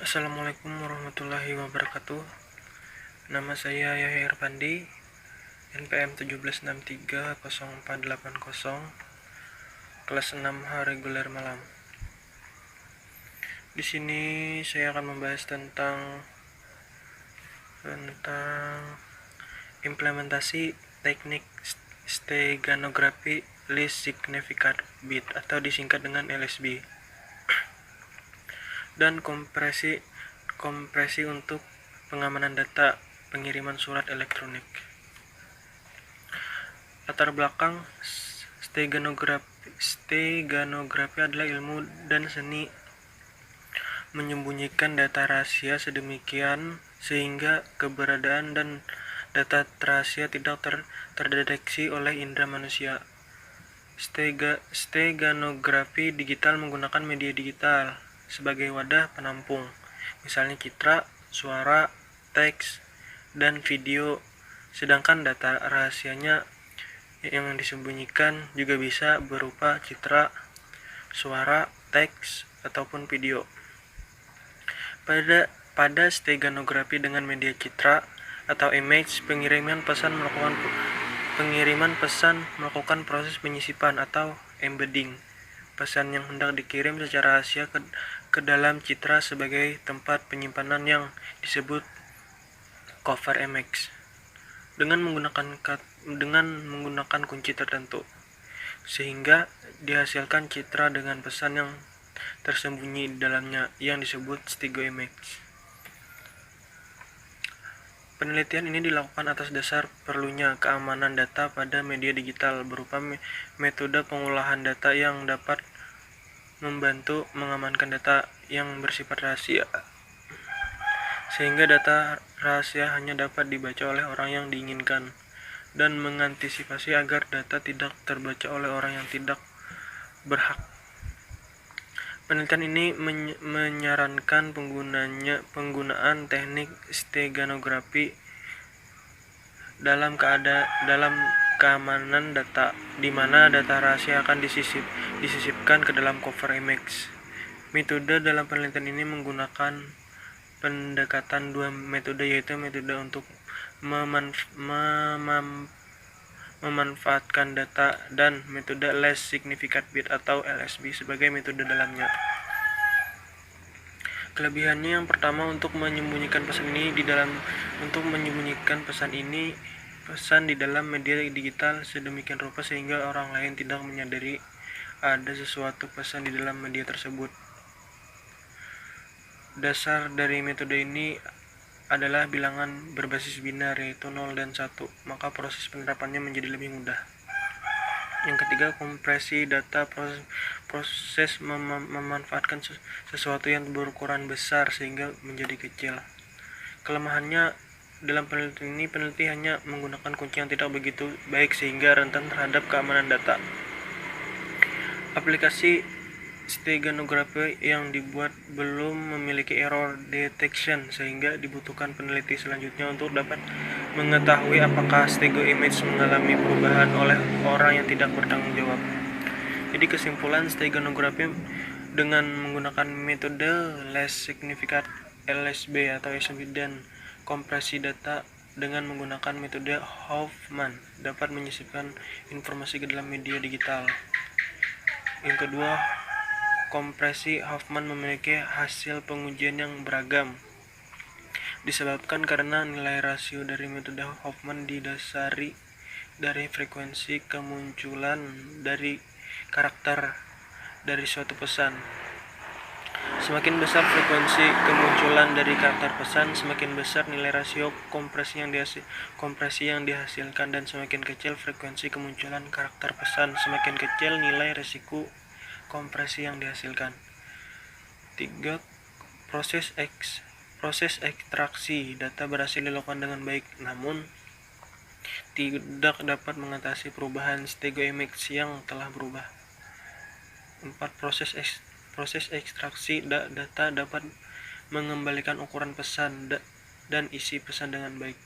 Assalamualaikum warahmatullahi wabarakatuh. Nama saya Yahya Irfandi, NPM 17630480, kelas 6H reguler malam. Di sini saya akan membahas tentang implementasi teknik steganografi least significant bit atau disingkat dengan LSB, dan kompresi untuk pengamanan data pengiriman surat elektronik. Latar belakang steganografi adalah ilmu dan seni menyembunyikan data rahasia sedemikian sehingga keberadaan dan data rahasia tidak terdeteksi oleh indera manusia. Steganografi digital menggunakan media digital sebagai wadah penampung, misalnya citra, suara, teks, dan video, sedangkan data rahasianya yang disembunyikan juga bisa berupa citra, suara, teks, ataupun video. Pada steganografi dengan media citra atau image, pengiriman pesan melakukan proses penyisipan atau embedding pesan yang hendak dikirim secara rahasia ke dalam citra sebagai tempat penyimpanan yang disebut cover image dengan menggunakan kunci tertentu, sehingga dihasilkan citra dengan pesan yang tersembunyi di dalamnya yang disebut stego image. Penelitian ini dilakukan atas dasar perlunya keamanan data pada media digital berupa metode pengolahan data yang dapat membantu mengamankan data yang bersifat rahasia, sehingga data rahasia hanya dapat dibaca oleh orang yang diinginkan, dan mengantisipasi agar data tidak terbaca oleh orang yang tidak berhak. Penelitian ini menyarankan penggunaan teknik steganografi dalam keamanan data, di mana data rahasia akan disisipkan ke dalam cover image. Metode dalam penelitian ini menggunakan pendekatan dua metode, yaitu metode untuk memanfaatkan data dan metode least significant bit atau LSB sebagai metode dalamnya. Kelebihannya yang pertama, untuk menyembunyikan pesan di dalam media digital sedemikian rupa sehingga orang lain tidak menyadari ada sesuatu pesan di dalam media tersebut. Dasar dari metode ini adalah bilangan berbasis binar, yaitu 0 dan 1, maka proses penerapannya menjadi lebih mudah. Yang ketiga, kompresi data. Proses memanfaatkan sesuatu yang berukuran besar sehingga menjadi kecil. Kelemahannya, dalam penelitian ini peneliti hanya menggunakan kunci yang tidak begitu baik sehingga rentan terhadap keamanan data. Aplikasi steganografi yang dibuat belum memiliki error detection, sehingga dibutuhkan peneliti selanjutnya untuk dapat mengetahui apakah stego image mengalami perubahan oleh orang yang tidak bertanggung jawab. Jadi kesimpulan, steganografi dengan menggunakan metode least significant LSB atau LSB dan kompresi data dengan menggunakan metode Hoffman dapat menyisipkan informasi ke dalam media digital. Yang kedua, kompresi Hoffman memiliki hasil pengujian yang beragam, disebabkan karena nilai rasio dari metode Hoffman didasari dari frekuensi kemunculan dari karakter dari suatu pesan. Semakin besar frekuensi kemunculan dari karakter pesan, semakin besar nilai rasio kompresi yang dihasilkan, dan semakin kecil frekuensi kemunculan karakter pesan, semakin kecil nilai resiko kompresi yang dihasilkan. 3. Proses ekstraksi data berhasil dilakukan dengan baik, namun tidak dapat mengatasi perubahan stego image yang telah berubah. 4. Proses ekstraksi data dapat mengembalikan ukuran pesan dan isi pesan dengan baik.